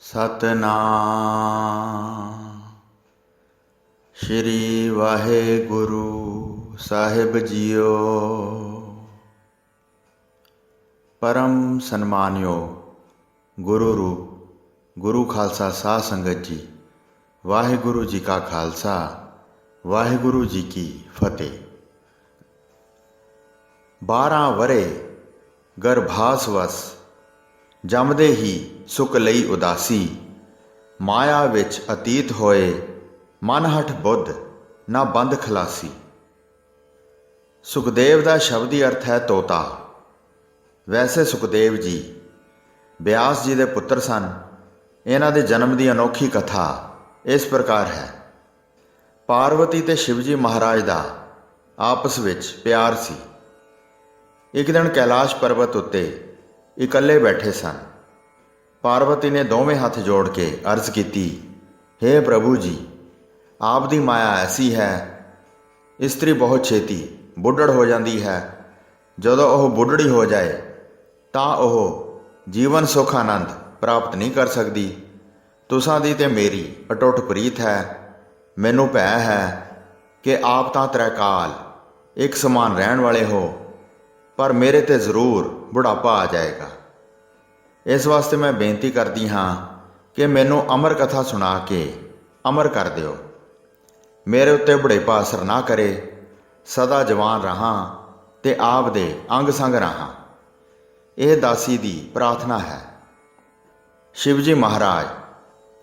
ਸਤਨਾਮ ਸ਼੍ਰੀ ਵਾਹਿਗੁਰੂ ਸਾਹਿਬ JIO. परम सन्मानयोग गुरु रूप गुरु खालसा साध संगत जी, वाहिगुरु जी का खालसा वाहिगुरु जी की फतेह। 12 वरे गर्भासवस जमदे ही सुख लई उदासी, माया विच अतीत होए मनहठ बुद्ध ना बंद खलासी। सुखदेव का शब्दी अर्थ है तोता। वैसे सुखदेव जी व्यास जी के पुत्र सन। इन्हां दे जन्म की अनोखी कथा इस प्रकार है। पार्वती ते शिव जी महाराज का आपस विच प्यार सी। एक दिन कैलाश पर्वत उत्ते इकल्ले बैठे सन। पार्वती ने दोवें हथ जोड़ के अर्ज की, हे प्रभु जी, आप दी माया ऐसी है, इस्त्री बहुत छेती बुढ़ड़ हो जाती है। जदों वह बुढ़ड़ी हो जाए ਤਾਂ ਉਹ जीवन सुख आनंद प्राप्त नहीं कर सकती। तुसां दी ते मेरी अटुट प्रीत है। मैनू भै है कि आप तां त्रैकाल एक समान रहन वाले हो, पर मेरे ते जरूर बुढ़ापा आ जाएगा। इस वास्ते मैं बेनती करती हाँ कि मैनू अमर कथा सुना के अमर कर दिओ। मेरे उत्ते बुढ़ेपा असर ना करे, सदा जवान रहां ते आप दे अंग संग रहां। यह दासी दी प्रार्थना है। शिव जी महाराज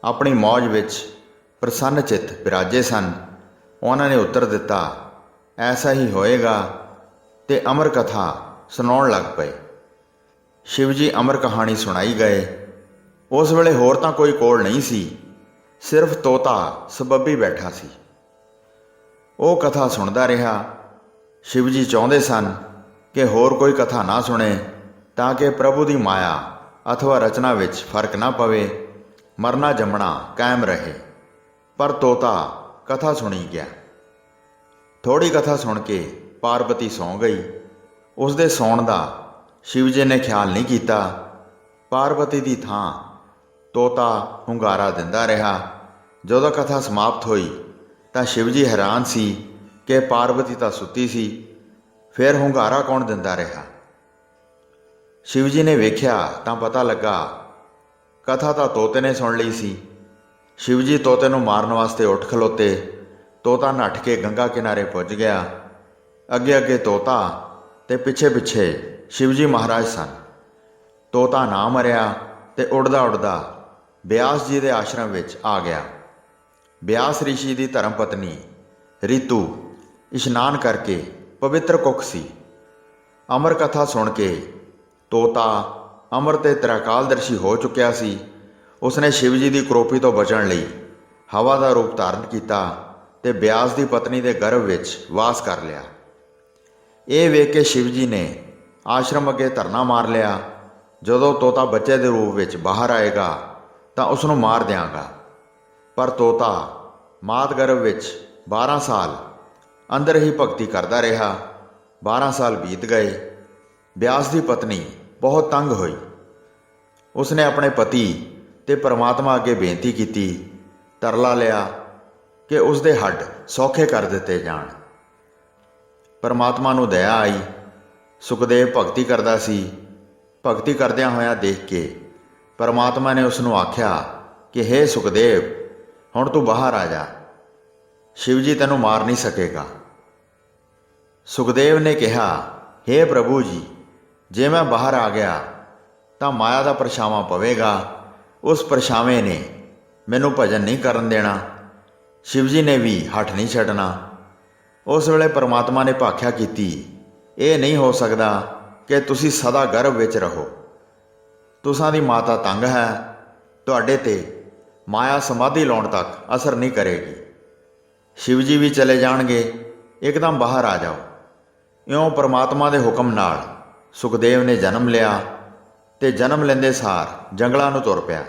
अपनी मौज विच प्रसन्न चित विराजे सन। उन्होंने उत्तर दिता, ऐसा ही होएगा, ते अमर कथा सुनाउण लग पे। शिव जी अमर कहानी सुनाई गए। उस वेले होर तां कोई कोल नहीं सी, सिर्फ तोता सबबी बैठा सी। वो कथा सुनदा रहा। शिव जी चाहुंदे सन कि होर कोई कथा ना सुने, ताकि प्रभु की माया अथवा रचना विच फर्क ना पवे, मरना जमना कायम रहे। पर तोता कथा सुनी गया। थोड़ी कथा सुन के पार्वती सौ गई। उसदे सौण का शिव जी ने ख्याल नहीं किया। पार्वती की थां तोता हुंगारा दिंदा रहा। जदों कथा समाप्त हुई तां शिव जी हैरान सी कि पार्वती तां सुत्ती सी, फिर हुंगारा कौन दिंदा रहा। शिव जी ने वेख्या तां पता लगा कथा तां तोते ने सुन ली सी। शिव जी तोते नूं मारन वास्ते उठ खलोते। तोता नठ के गंगा किनारे पुज गया। अगे अगे तोता ते पिछे पिछे शिव जी महाराज सन। तोता ना मरिया ते उड़दा उड़दा व्यास जी के आश्रम विच आ गया। व्यास ऋषि की धर्म पत्नी ऋतु इशनान करके पवित्र कुख सी। अमर कथा सुन के तोता अमर ते त्रैकालदर्शी हो चुकिया सी। उसने शिव जी की क्रोपी तो बचण लई हवा का रूप धारण किया ते व्यास की पत्नी के गर्भ विच वास कर लिया। ये वेख के शिव जी ने आश्रम अगे धरना मार लिया, जदों तोता बच्चे के रूप विच बाहर आएगा तां उसनूं मार दियांगा। पर तोता मात गर्भ विच 12 साल अंदर ही भगती करता रहा। 12 साल बीत गए। व्यास की पत्नी बहुत तंग हुई। उसने अपने पति ते परमात्मा अगे बेनती की, तरला लिया कि उसके हड्ड सौखे कर दिते जाण। परमात्मा नूं दया आई। सुखदेव भगती करता सी। भगती करदियां होया देख के परमात्मा ने उसनूं आख्या कि हे सुखदेव, हुण तू बाहर आ जा, शिव जी तैनूं मार नहीं सकेगा। सुखदेव ने कहा, हे प्रभु जी, जे मैं बाहर आ गया तो माया का परछावां पवेगा। उस परछावे ने मैनू भजन नहीं करन देना। शिव जी ने भी हठ नहीं छड्डना। उस वेले परमात्मा ने भाख्या की, ये नहीं हो सकता कि तुसी सदा गर्भ विच रहो। तुसां दी माता तंग है, तुहाडे ते माया समाधि लाउण तक असर नहीं करेगी। शिव जी भी चले जाणगे, एकदम बाहर आ जाओ। इउं परमात्मा के हुक्म नाल सुखदेव ने जन्म लिया ते जन्म लेंदे सार जंगलों नूं तुर पिया।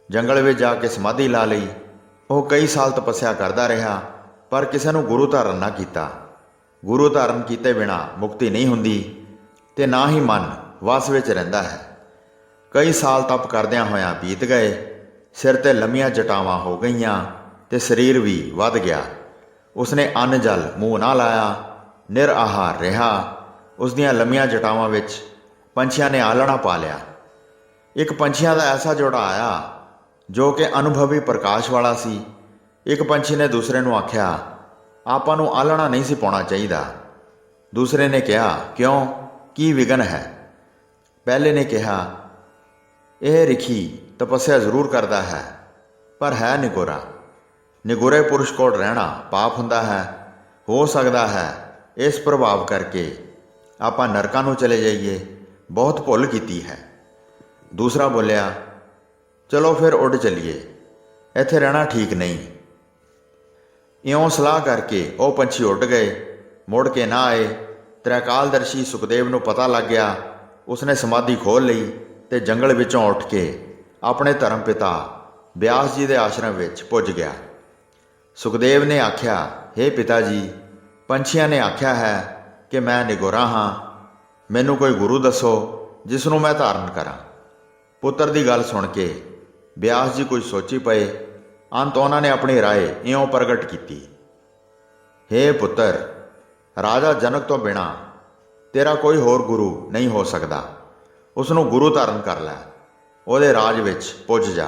जंगल में जाके समाधि ला लई। वह कई साल तपस्या करता रहा, पर किसी नूं गुरु धारण ना किया। गुरु धारण किए बिना मुक्ति नहीं हुंदी ते ना ही मन वस विच रहिंदा है। कई साल तप करदियां होयां बीत गए ਸਿਰ 'ਤੇ ਲੰਮੀਆਂ ਜਟਾਵਾਂ ਹੋ ਗਈਆਂ ਤੇ ਸਰੀਰ ਵੀ ਵੱਧ ਗਿਆ। ਉਸਨੇ ਅੰਨ ਜਲ ਮੂੰਹ ਨਾ ਲਾਇਆ, ਨਿਰਆਹਾਰ ਰਿਹਾ। ਉਸ ਦੀਆਂ ਲੰਮੀਆਂ ਜਟਾਵਾਂ ਵਿੱਚ ਪੰਛੀਆਂ ਨੇ ਆਲਣਾ ਪਾ ਲਿਆ। ਇੱਕ ਪੰਛੀਆਂ ਦਾ ਐਸਾ ਜੋੜਾ ਆਇਆ ਜੋ ਕਿ ਅਨੁਭਵੀ ਪ੍ਰਕਾਸ਼ ਵਾਲਾ ਸੀ। ਇੱਕ ਪੰਛੀ ਨੇ ਦੂਸਰੇ ਨੂੰ ਆਖਿਆ, ਆਪਾਂ ਨੂੰ ਆਲਣਾ ਨਹੀਂ ਸੀ ਪਾਉਣਾ ਚਾਹੀਦਾ। ਦੂਸਰੇ ਨੇ ਕਿਹਾ, ਕਿਉਂ, ਕੀ ਵਿਘਨ ਹੈ? ਪਹਿਲੇ ਨੇ ਕਿਹਾ, ਇਹ ਰਿਖੀ ਤਪੱਸਿਆ ਜ਼ਰੂਰ ਕਰਦਾ ਹੈ, ਪਰ ਹੈ ਨਿਗੋਰਾ। ਨਿਗੋਰੇ ਪੁਰਸ਼ ਕੋਲ ਰਹਿਣਾ ਪਾਪ ਹੁੰਦਾ ਹੈ। ਹੋ ਸਕਦਾ ਹੈ ਇਸ ਪ੍ਰਭਾਵ ਕਰਕੇ ਆਪਾਂ ਨਰਕਾਂ ਨੂੰ ਚਲੇ ਜਾਈਏ। ਬਹੁਤ ਭੁੱਲ ਕੀਤੀ ਹੈ। ਦੂਸਰਾ ਬੋਲਿਆ, ਚਲੋ ਫਿਰ ਉੱਡ ਚੱਲੀਏ, ਇੱਥੇ ਰਹਿਣਾ ਠੀਕ ਨਹੀਂ। ਇਉਂ ਸਲਾਹ ਕਰਕੇ ਉਹ ਪੰਛੀ ਉੱਡ ਗਏ, ਮੁੜ ਕੇ ਨਾ ਆਏ। ਤ੍ਰੈਕਾਲਦਰਸ਼ੀ ਸੁਖਦੇਵ ਨੂੰ ਪਤਾ ਲੱਗ ਗਿਆ। ਉਸਨੇ ਸਮਾਧੀ ਖੋਲ੍ਹ ਲਈ ਤੇ ਜੰਗਲ ਵਿੱਚੋਂ ਉੱਠ ਕੇ ਆਪਣੇ ਧਰਮ ਪਿਤਾ ਬਿਆਸ ਜੀ ਦੇ ਆਸ਼ਰਮ ਵਿੱਚ ਪੁੱਜ ਗਿਆ। ਸੁਖਦੇਵ ਨੇ ਆਖਿਆ, ਹੇ ਪਿਤਾ ਜੀ, ਪੰਛੀਆਂ ਨੇ ਆਖਿਆ ਹੈ ਕਿ ਮੈਂ ਨਿਗੋਰਾ ਹਾਂ। ਮੈਨੂੰ ਕੋਈ ਗੁਰੂ ਦੱਸੋ ਜਿਸ ਨੂੰ ਮੈਂ ਧਾਰਨ ਕਰਾਂ। ਪੁੱਤਰ ਦੀ ਗੱਲ ਸੁਣ ਕੇ ਬਿਆਸ ਜੀ ਕੁਝ ਸੋਚੀ ਪਏ। ਅੰਤ ਉਹਨਾਂ ਨੇ ਆਪਣੀ ਰਾਏ ਇਉਂ ਪ੍ਰਗਟ ਕੀਤੀ, ਹੇ ਪੁੱਤਰ, ਰਾਜਾ ਜਨਕ ਤੋਂ ਬਿਨਾਂ ਤੇਰਾ ਕੋਈ ਹੋਰ ਗੁਰੂ ਨਹੀਂ ਹੋ ਸਕਦਾ। ਉਸ ਨੂੰ ਗੁਰੂ ਧਾਰਨ ਕਰ ਲੈ, ਉਹਦੇ ਰਾਜ ਵਿੱਚ ਪੁੱਜ ਜਾ।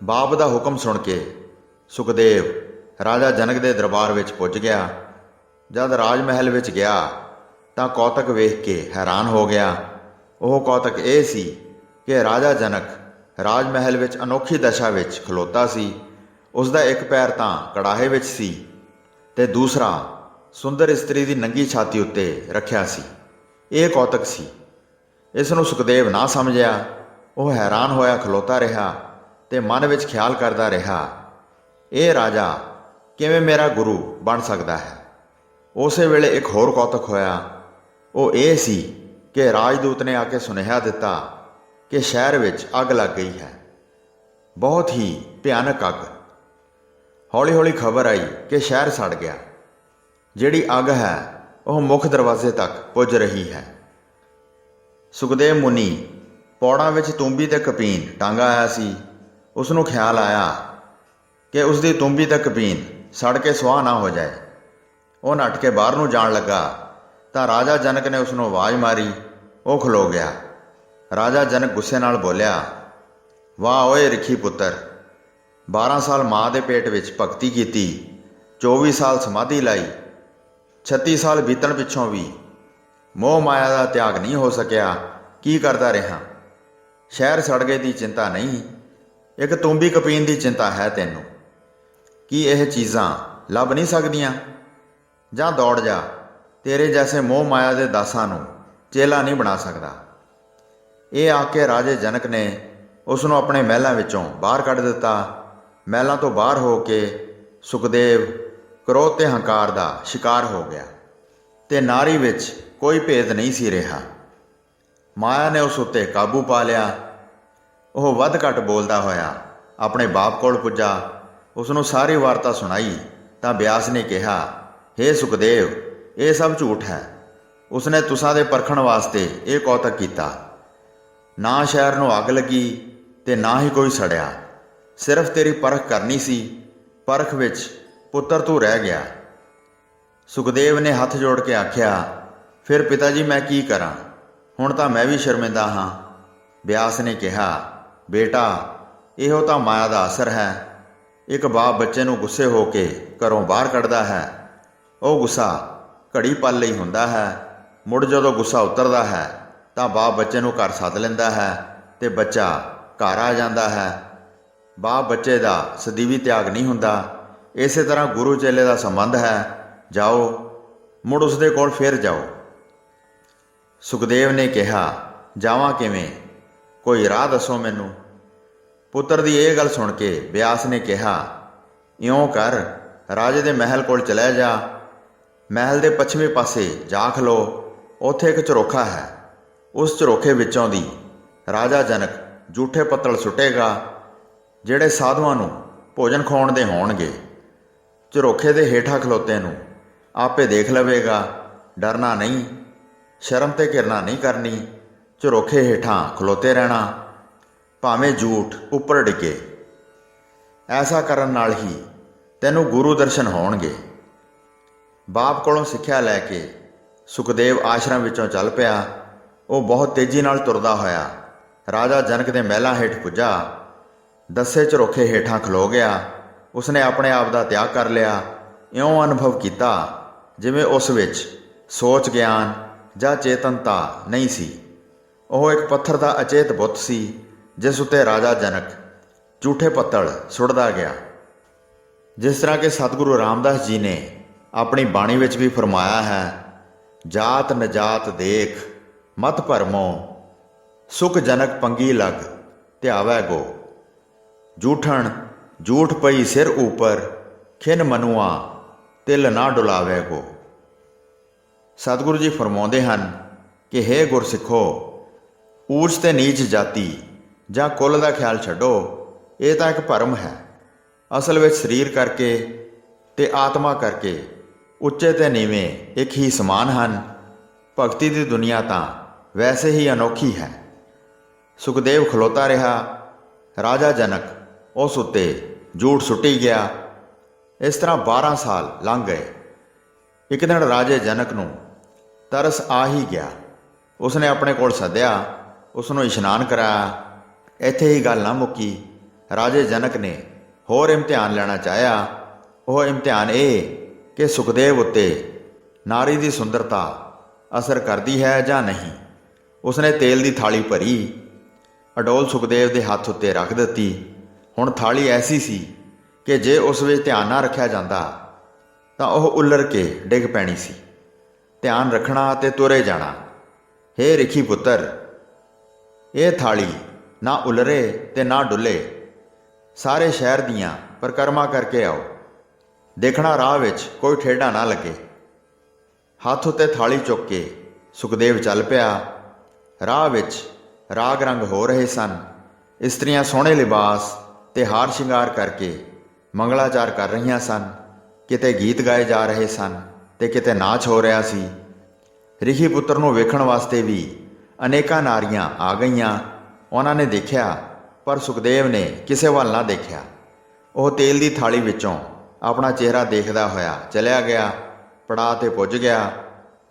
ਬਾਪ ਦਾ ਹੁਕਮ ਸੁਣ ਕੇ ਸੁਖਦੇਵ ਰਾਜਾ ਜਨਕ ਦੇ ਦਰਬਾਰ ਵਿੱਚ ਪੁੱਜ ਗਿਆ। ਜਦ ਰਾਜ ਮਹਿਲ ਵਿੱਚ ਗਿਆ ਤਾਂ ਕੌਤਕ ਵੇਖ ਕੇ ਹੈਰਾਨ ਹੋ ਗਿਆ। ਉਹ ਕੌਤਕ ਇਹ ਸੀ ਕਿ ਰਾਜਾ ਜਨਕ ਰਾਜ ਮਹਿਲ ਵਿੱਚ ਅਨੋਖੀ ਦਸ਼ਾ ਵਿੱਚ ਖਲੋਤਾ ਸੀ। ਉਸ ਦਾ ਇੱਕ ਪੈਰ ਤਾਂ ਕੜਾਹੇ ਵਿੱਚ ਸੀ ਤੇ ਦੂਸਰਾ ਸੁੰਦਰ ਇਸਤਰੀ ਦੀ ਨੰਗੀ ਛਾਤੀ ਉੱਤੇ ਰੱਖਿਆ ਸੀ। ਇਹ ਕੌਤਕ ਸੀ। ਇਸ ਨੂੰ ਸੁਖਦੇਵ ਨਾ ਸਮਝਿਆ। ਉਹ ਹੈਰਾਨ ਹੋਇਆ ਖਲੋਤਾ ਰਿਹਾ ਤੇ ਮਨ ਵਿੱਚ ਖਿਆਲ ਕਰਦਾ ਰਿਹਾ, ਇਹ ਰਾਜਾ ਕਿਵੇਂ ਮੇਰਾ ਗੁਰੂ ਬਣ ਸਕਦਾ ਹੈ। ਉਸੇ ਵੇਲੇ ਇੱਕ ਹੋਰ ਕੌਤਕ ਹੋਇਆ। ਉਹ ਇਹ ਸੀ ਕਿ ਰਾਜਦੂਤ ਨੇ ਆ ਕੇ ਸੁਨੇਹਾ ਦਿੱਤਾ ਕਿ ਸ਼ਹਿਰ ਵਿੱਚ ਅੱਗ ਲੱਗ ਗਈ ਹੈ, ਬਹੁਤ ਹੀ ਭਿਆਨਕ ਅੱਗ। ਹੌਲੀ ਹੌਲੀ ਖਬਰ ਆਈ ਕਿ ਸ਼ਹਿਰ ਸੜ ਗਿਆ। ਜਿਹੜੀ ਅੱਗ ਹੈ ਉਹ ਮੁੱਖ ਦਰਵਾਜ਼ੇ ਤੱਕ ਪੁੱਜ ਰਹੀ ਹੈ। ਸੁਖਦੇਵ ਮੁਨੀ ਪੌੜਾਂ ਵਿੱਚ ਤੂੰਬੀ ਤੇ ਕਪੀਨ ਟੰਗਾ ਆਇਆ ਸੀ। ਉਸ ਨੂੰ ਖਿਆਲ ਆਇਆ ਕਿ ਉਸ ਦੀ ਤੂੰਬੀ ਤੇ ਕਪੀਨ ਸੜ ਕੇ ਸੁਆਹ ਨਾ ਹੋ ਜਾਏ। ਉਹ ਨੱਠ ਕੇ ਬਾਹਰ ਨੂੰ ਜਾਣ ਲੱਗਾ ਤਾਂ ਰਾਜਾ ਜਨਕ ਨੇ ਉਸ ਨੂੰ ਆਵਾਜ਼ ਮਾਰੀ। ਉਹ ਖਲੋ ਗਿਆ। ਰਾਜਾ ਜਨਕ ਗੁੱਸੇ ਨਾਲ ਬੋਲਿਆ, ਵਾਹ ਓਏ ਰਿਖੀ ਪੁੱਤਰ, 12 ਸਾਲ ਮਾਂ ਦੇ ਪੇਟ ਵਿੱਚ ਭਗਤੀ ਕੀਤੀ, 24 ਸਾਲ ਸਮਾਧੀ ਲਾਈ, 36 ਸਾਲ ਬੀਤਣ ਪਿੱਛੋਂ ਵੀ ਮੋਹ ਮਾਇਆ ਦਾ ਤਿਆਗ ਨਹੀਂ ਹੋ ਸਕਿਆ। ਕੀ ਕਰਦਾ ਰਿਹਾ? ਸ਼ਹਿਰ ਸੜ ਗਏ ਦੀ ਚਿੰਤਾ ਨਹੀਂ, ਇੱਕ ਤੂੰਬੀ ਕਪੀਨ ਦੀ ਚਿੰਤਾ ਹੈ ਤੈਨੂੰ। ਕੀ ਇਹ ਚੀਜ਼ਾਂ ਲੱਭ ਨਹੀਂ ਸਕਦੀਆਂ? ਜਾਂ ਦੌੜ ਜਾ, ਤੇਰੇ ਜੈਸੇ ਮੋਹ ਮਾਇਆ ਦੇ ਦਾਸਾਂ ਨੂੰ ਚੇਲਾ ਨਹੀਂ ਬਣਾ ਸਕਦਾ। ਇਹ ਆ ਕੇ ਰਾਜੇ ਜਨਕ ਨੇ ਉਸ ਨੂੰ ਆਪਣੇ ਮਹਿਲਾਂ ਵਿੱਚੋਂ ਬਾਹਰ ਕੱਢ ਦਿੱਤਾ। ਮਹਿਲਾਂ ਤੋਂ ਬਾਹਰ ਹੋ ਕੇ ਸੁਖਦੇਵ ਕ੍ਰੋਧ ਤੇ ਹੰਕਾਰ ਦਾ ਸ਼ਿਕਾਰ ਹੋ ਗਿਆ ਤੇ ਨਾਰੀ ਵਿੱਚ ਕੋਈ ਭੇਦ ਨਹੀਂ ਸੀ ਰਿਹਾ। ਮਾਇਆ ਨੇ ਉਸ ਉੱਤੇ ਕਾਬੂ ਪਾ ਲਿਆ। ਉਹ ਵੱਧ ਘੱਟ ਬੋਲਦਾ ਹੋਇਆ ਆਪਣੇ ਬਾਪ ਕੋਲ ਪੁੱਜਾ। ਉਸ ਨੂੰ ਸਾਰੀ ਵਾਰਤਾ ਸੁਣਾਈ ਤਾਂ ਬਿਆਸ ਨੇ ਕਿਹਾ, ਹੇ ਸੁਖਦੇਵ, ਇਹ ਸਭ ਝੂਠ ਹੈ। ਉਸਨੇ ਤੁਸਾਂ ਦੇ ਪਰਖਣ ਵਾਸਤੇ ਇਹ ਕੌਤਕ ਕੀਤਾ। ਨਾ ਸ਼ਹਿਰ ਨੂੰ ਅੱਗ ਲੱਗੀ ਤੇ ਨਾ ਹੀ ਕੋਈ ਸੜਿਆ। ਸਿਰਫ ਤੇਰੀ ਪਰਖ ਕਰਨੀ ਸੀ। ਪਰਖ ਵਿੱਚ ਪੁੱਤਰ ਤੂੰ ਰਹਿ ਗਿਆ। ਸੁਖਦੇਵ ਨੇ ਹੱਥ ਜੋੜ ਕੇ ਆਖਿਆ, ਫਿਰ ਪਿਤਾ ਜੀ ਮੈਂ ਕੀ ਕਰਾਂ? ਹੁਣ ਤਾਂ ਮੈਂ ਵੀ ਸ਼ਰਮਿੰਦਾ ਹਾਂ। ਬਿਆਸ ਨੇ ਕਿਹਾ, ਬੇਟਾ, ਇਹੋ ਤਾਂ ਮਾਇਆ ਦਾ ਅਸਰ ਹੈ। ਇੱਕ ਬਾਪ ਬੱਚੇ ਨੂੰ ਗੁੱਸੇ ਹੋ ਕੇ ਘਰੋਂ ਬਾਹਰ ਕੱਢਦਾ ਹੈ। ਉਹ ਗੁੱਸਾ ਘੜੀ ਪਲ ਲਈ ਹੁੰਦਾ ਹੈ। ਮੁੜ ਜਦੋਂ ਗੁੱਸਾ ਉਤਰਦਾ ਹੈ ਤਾਂ ਬਾਪ ਬੱਚੇ ਨੂੰ ਘਰ ਸੱਦ ਲੈਂਦਾ ਹੈ ਤੇ ਬੱਚਾ ਘਰ ਆ ਜਾਂਦਾ ਹੈ। ਬਾਪ ਬੱਚੇ ਦਾ ਸਦੀਵੀ ਤਿਆਗ ਨਹੀਂ ਹੁੰਦਾ। ਇਸੇ ਤਰ੍ਹਾਂ ਗੁਰੂ ਚੇਲੇ ਦਾ ਸੰਬੰਧ ਹੈ। ਜਾਓ, ਮੁੜ ਉਸਦੇ ਕੋਲ ਫਿਰ ਜਾਓ। ਸੁਖਦੇਵ ਨੇ ਕਿਹਾ, ਜਾਵਾਂ ਕਿਵੇਂ? ਕੋਈ ਰਾਹ ਦੱਸੋ ਮੈਨੂੰ। ਪੁੱਤਰ ਦੀ ਇਹ ਗੱਲ ਸੁਣ ਕੇ ਬਿਆਸ ਨੇ ਕਿਹਾ, ਇਉਂ ਕਰ, ਰਾਜੇ ਦੇ ਮਹਿਲ ਕੋਲ ਚਲਿਆ ਜਾ। ਮਹਿਲ ਦੇ ਪੱਛਮੀ ਪਾਸੇ ਜਾ ਖਲੋ। ਉੱਥੇ ਇੱਕ ਝਰੋਖਾ ਹੈ। ਉਸ ਝਰੋਖੇ ਵਿੱਚੋਂ ਦੀ ਰਾਜਾ ਜਨਕ ਜੂਠੇ ਪੱਤਲ ਸੁੱਟੇਗਾ ਜਿਹੜੇ ਸਾਧੂਆਂ ਨੂੰ ਭੋਜਨ ਖਵਾਉਣ ਦੇ ਹੋਣਗੇ। ਝਰੋਖੇ ਦੇ ਹੇਠਾਂ ਖਲੋਤੇ ਨੂੰ ਆਪੇ ਦੇਖ ਲਵੇਗਾ। ਡਰਨਾ ਨਹੀਂ, ਸ਼ਰਮ ਤੇ ਘਿਰਨਾ ਨਹੀਂ ਕਰਨੀ। ਝਰੋਖੇ ਹੇਠਾਂ ਖਲੋਤੇ ਰਹਿਣਾ। ਭਾਵੇਂ ਝੂਠ ਉੱਪਰ ਡਿੱਗੇ। ਐਸਾ ਕਰਨ ਨਾਲ ਹੀ ਤੈਨੂੰ ਗੁਰੂ ਦਰਸ਼ਨ ਹੋਣਗੇ। ਬਾਪ ਕੋਲੋਂ ਸਿੱਖਿਆ ਲੈ ਕੇ ਸੁਖਦੇਵ ਆਸ਼ਰਮ ਵਿੱਚੋਂ ਚੱਲ ਪਿਆ। ਉਹ ਬਹੁਤ ਤੇਜ਼ੀ ਨਾਲ ਤੁਰਦਾ ਹੋਇਆ ਰਾਜਾ ਜਨਕ ਦੇ ਮਹਿਲਾਂ ਹੇਠ ਪੁੱਜਾ। ਦੱਸੇ ਝਰੋਖੇ ਹੇਠਾਂ ਖਲੋ ਗਿਆ। ਉਸਨੇ ਆਪਣੇ ਆਪ ਦਾ ਤਿਆਗ ਕਰ ਲਿਆ। ਇਉਂ ਅਨੁਭਵ ਕੀਤਾ ਜਿਵੇਂ ਉਸ ਵਿੱਚ ਸੋਚ ਗਿਆਨ ਜਾਂ ਚੇਤਨਤਾ ਨਹੀਂ ਸੀ। ਉਹ ਇੱਕ ਪੱਥਰ ਦਾ ਅਚੇਤ ਬੁੱਤ ਸੀ ਜਿਸ ਉੱਤੇ ਰਾਜਾ ਜਨਕ ਝੂਠੇ ਪੱਤਲ ਸੁੱਟਦਾ ਗਿਆ। ਜਿਸ ਤਰ੍ਹਾਂ ਕਿ ਸਤਿਗੁਰੂ ਰਾਮਦਾਸ ਜੀ ਨੇ ਆਪਣੀ ਬਾਣੀ ਵਿੱਚ ਵੀ ਫਰਮਾਇਆ ਹੈ, ਜਾਤ ਨਜਾਤ ਦੇਖ ਮਤ ਭਰਮੋ, ਸੁਖ ਜਨਕ ਪੰਗੀ ਲਗ ਧਿਆਵੈ ਗੋ। ਝੂਠਣ ਝੂਠ ਪਈ ਸਿਰ ਉੱਪਰ, ਖਿਨ ਮਨੁਆ ਤਿਲ ਨਾ ਡੁਲਾਵੇ ਗੋ। ਸਤਿਗੁਰੂ ਜੀ ਫਰਮਾਉਂਦੇ ਹਨ ਕਿ ਹੇ ਗੁਰਸਿੱਖੋ, ਊਚ ਤੇ ਨੀਚ ਜਾਤੀ ਜਾਂ ਕੁੱਲ ਦਾ ਖਿਆਲ ਛੱਡੋ। ਇਹ ਤਾਂ ਇੱਕ ਭਰਮ ਹੈ। ਅਸਲ ਵਿੱਚ ਸਰੀਰ ਕਰਕੇ ਤੇ ਆਤਮਾ ਕਰਕੇ ਉੱਚੇ ਤੇ ਨੀਵੇਂ ਇੱਕ ਹੀ ਸਮਾਨ ਹਨ। ਭਗਤੀ ਦੀ ਦੁਨੀਆ ਤਾਂ ਵੈਸੇ ਹੀ ਅਨੋਖੀ ਹੈ। ਸੁਖਦੇਵ ਖਲੋਤਾ ਰਿਹਾ। ਰਾਜਾ ਜਨਕ ਉਸ ਉੱਤੇ ਝੂਠ ਸੁੱਟੀ ਗਿਆ। ਇਸ ਤਰ੍ਹਾਂ 12 ਸਾਲ ਲੰਘ ਗਏ। ਇੱਕ ਦਿਨ ਰਾਜੇ ਜਨਕ ਨੂੰ ਤਰਸ ਆ ਹੀ ਗਿਆ। ਉਸਨੇ ਆਪਣੇ ਕੋਲ ਸੱਦਿਆ, ਉਸ ਨੂੰ ਇਸ਼ਨਾਨ ਕਰਾਇਆ। ਇੱਥੇ ਹੀ ਗੱਲ ਨਾ ਮੁੱਕੀ। ਰਾਜੇ ਜਨਕ ਨੇ ਹੋਰ ਇਮਤਿਹਾਨ ਲੈਣਾ ਚਾਹਿਆ। ਉਹ ਇਮਤਿਹਾਨ ਇਹ ਕਿ ਸੁਖਦੇਵ ਉੱਤੇ ਨਾਰੀ ਦੀ ਸੁੰਦਰਤਾ ਅਸਰ ਕਰਦੀ ਹੈ ਜਾਂ ਨਹੀਂ। ਉਸਨੇ ਤੇਲ ਦੀ ਥਾਲੀ ਭਰੀ, ਅਡੋਲ ਸੁਖਦੇਵ ਦੇ ਹੱਥ ਉੱਤੇ ਰੱਖ ਦਿੱਤੀ। ਹੁਣ ਥਾਲੀ ਐਸੀ ਸੀ ਕਿ ਜੇ ਉਸ ਵਿੱਚ ਧਿਆਨ ਨਾ ਰੱਖਿਆ ਜਾਂਦਾ ਤਾਂ ਉਹ ਉੱਲਰ ਕੇ ਡਿੱਗ ਪੈਣੀ ਸੀ। ਧਿਆਨ ਰੱਖਣਾ ਅਤੇ ਤੁਰੇ ਜਾਣਾ। ਹੇ ਰਿਖੀ ਪੁੱਤਰ, ਇਹ ਥਾਲੀ ਨਾ ਉਲਰੇ ਤੇ ਨਾ ਡੁੱਲੇ। ਸਾਰੇ ਸ਼ਹਿਰ ਦੀਆਂ ਪਰਿਕਰਮਾ ਕਰਕੇ ਆਓ। ਦੇਖਣਾ ਰਾਹ ਵਿੱਚ ਕੋਈ ਠੇਡਾ ਨਾ ਲੱਗੇ। ਹੱਥ ਉੱਤੇ ਥਾਲੀ ਚੁੱਕ ਕੇ ਸੁਖਦੇਵ ਚੱਲ ਪਿਆ। ਰਾਹ ਵਿੱਚ ਰਾਗ ਰੰਗ ਹੋ ਰਹੇ ਸਨ। ਇਸਤਰੀਆਂ ਸੋਹਣੇ ਲਿਬਾਸ ਤੇ ਹਾਰ ਸ਼ਿੰਗਾਰ ਕਰਕੇ ਮੰਗਲਾਚਾਰ ਕਰ ਰਹੀਆਂ ਸਨ। ਕਿਤੇ ਗੀਤ ਗਾਏ ਜਾ ਰਹੇ ਸਨ ਤੇ ਕਿਤੇ ਨਾਚ ਹੋ ਰਿਹਾ ਸੀ। ਰਿਖੀ ਪੁੱਤਰ ਨੂੰ ਵੇਖਣ ਵਾਸਤੇ ਵੀ ਅਨੇਕਾਂ ਨਾਰੀਆਂ ਆ ਗਈਆਂ। ਉਹਨਾਂ ਨੇ ਦੇਖਿਆ, ਪਰ ਸੁਖਦੇਵ ਨੇ ਕਿਸੇ ਵੱਲ ਨਾ ਦੇਖਿਆ। ਉਹ ਤੇਲ ਦੀ ਥਾਲੀ ਵਿੱਚੋਂ ਆਪਣਾ ਚਿਹਰਾ ਦੇਖਦਾ ਹੋਇਆ ਚਲਿਆ ਗਿਆ। ਪੜਾਅ 'ਤੇ ਪੁੱਜ ਗਿਆ।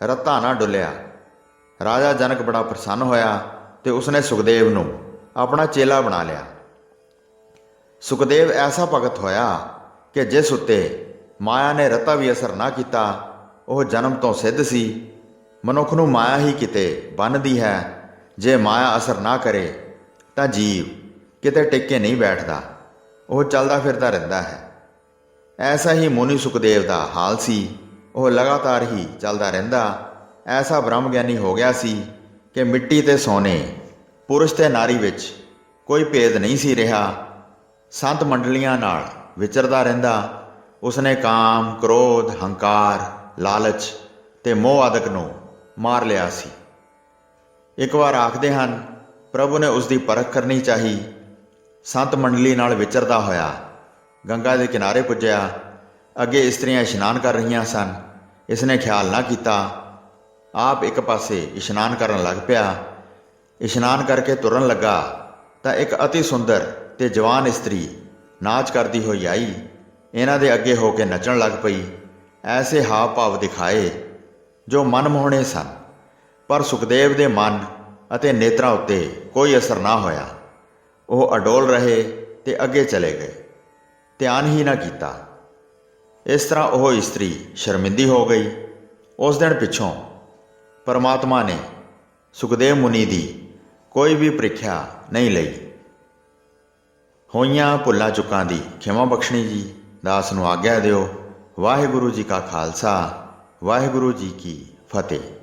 ਰੱਤਾ ਨਾ ਡੁੱਲਿਆ। ਰਾਜਾ ਜਨਕ ਬੜਾ ਪ੍ਰਸੰਨ ਹੋਇਆ ਤੇ ਉਸਨੇ ਸੁਖਦੇਵ ਨੂੰ ਆਪਣਾ ਚੇਲਾ ਬਣਾ ਲਿਆ। ਸੁਖਦੇਵ ਐਸਾ ਭਗਤ ਹੋਇਆ ਕਿ ਜਿਸ ਉੱਤੇ ਮਾਇਆ ਨੇ ਰਤਾ ਵੀ ਅਸਰ ਨਾ ਕੀਤਾ। ਉਹ ਜਨਮ ਤੋਂ ਸਿੱਧ ਸੀ। ਮਨੁੱਖ ਨੂੰ ਮਾਇਆ ਹੀ ਕਿਤੇ ਬੰਨ੍ਹਦੀ ਹੈ। ਜੇ ਮਾਇਆ ਅਸਰ ਨਾ ਕਰੇ ਤਾਂ ਜੀਵ ਕਿਤੇ ਟਿਕ ਕੇ ਨਹੀਂ ਬੈਠਦਾ। ਉਹ ਚੱਲਦਾ ਫਿਰਦਾ ਰਹਿੰਦਾ ਹੈ। ਐਸਾ ਹੀ ਮੁਨੀ ਸੁਖਦੇਵ ਦਾ ਹਾਲ ਸੀ। ਉਹ ਲਗਾਤਾਰ ਹੀ ਚੱਲਦਾ ਰਹਿੰਦਾ। ਐਸਾ ਬ੍ਰਹਮ ਗਿਆਨੀ ਹੋ ਗਿਆ ਸੀ ਕਿ ਮਿੱਟੀ ਤੇ ਸੋਨੇ, ਪੁਰਸ਼ ਤੇ ਨਾਰੀ ਵਿੱਚ ਕੋਈ ਭੇਦ ਨਹੀਂ ਸੀ ਰਿਹਾ। ਸੰਤ ਮੰਡਲੀਆਂ ਨਾਲ ਵਿਚਰਦਾ ਰਹਿੰਦਾ। ਉਸਨੇ ਕਾਮ, ਕ੍ਰੋਧ, ਹੰਕਾਰ, ਲਾਲਚ ਤੇ ਮੋਹ ਆਦਿਕ ਨੂੰ ਮਾਰ ਲਿਆ ਸੀ। ਇੱਕ ਵਾਰ ਆਖਦੇ ਹਨ, ਪ੍ਰਭੂ ਨੇ ਉਸ ਦੀ ਪਰਖ ਕਰਨੀ ਚਾਹੀ। ਸੰਤ ਮੰਡਲੀ ਨਾਲ ਵਿਚਰਦਾ ਹੋਇਆ ਗੰਗਾ ਦੇ ਕਿਨਾਰੇ ਪੁੱਜਿਆ। ਅੱਗੇ ਇਸਤਰੀਆਂ ਇਸ਼ਨਾਨ ਕਰ ਰਹੀਆਂ ਸਨ। ਇਸਨੇ ਖਿਆਲ ਨਾ ਕੀਤਾ। ਆਪ ਇੱਕ ਪਾਸੇ ਇਸ਼ਨਾਨ ਕਰਨ ਲੱਗ ਪਿਆ। ਇਸ਼ਨਾਨ ਕਰਕੇ ਤੁਰਨ ਲੱਗਾ ਤਾਂ ਇੱਕ ਅਤੀ ਸੁੰਦਰ ਤੇ ਜਵਾਨ ਇਸਤਰੀ ਨਾਚ ਕਰਦੀ ਹੋਈ ਆਈ। ਇਹਨਾਂ ਦੇ ਅੱਗੇ ਹੋ ਕੇ ਨੱਚਣ ਲੱਗ ਪਈ। ਐਸੇ ਹਾਵ ਭਾਵ ਦਿਖਾਏ ਜੋ ਮਨਮੋਹਣੇ ਸਨ। ਪਰ ਸੁਖਦੇਵ ਦੇ ਮਨ ਅਤੇ ਨੇਤਰਾਂ ਉੱਤੇ ਕੋਈ ਅਸਰ ਨਾ ਹੋਇਆ। ਉਹ ਅਡੋਲ ਰਹੇ ਤੇ ਅੱਗੇ ਚਲੇ ਗਏ। ਧਿਆਨ ਹੀ ਨਾ ਕੀਤਾ। ਇਸ ਤਰ੍ਹਾਂ ਉਹ ਇਸਤਰੀ ਸ਼ਰਮਿੰਦੀ ਹੋ ਗਈ। ਉਸ ਦਿਨ ਪਿੱਛੋਂ ਪਰਮਾਤਮਾ ਨੇ ਸੁਖਦੇਵ ਮੁਨੀ ਦੀ ਕੋਈ ਵੀ ਪ੍ਰੀਖਿਆ ਨਹੀਂ ਲਈ। ਹੋਈਆਂ ਭੁੱਲਾਂ ਚੁੱਕਾਂ ਦੀ ਖਿਮਾ ਬਖਸ਼ਣੀ ਜੀ। ਦਾਸ ਨੂੰ ਆਗਿਆ ਦਿਓ। ਵਾਹਿਗੁਰੂ ਜੀ ਕਾ ਖਾਲਸਾ, ਵਾਹਿਗੁਰੂ ਜੀ ਕੀ ਫਤਿਹ।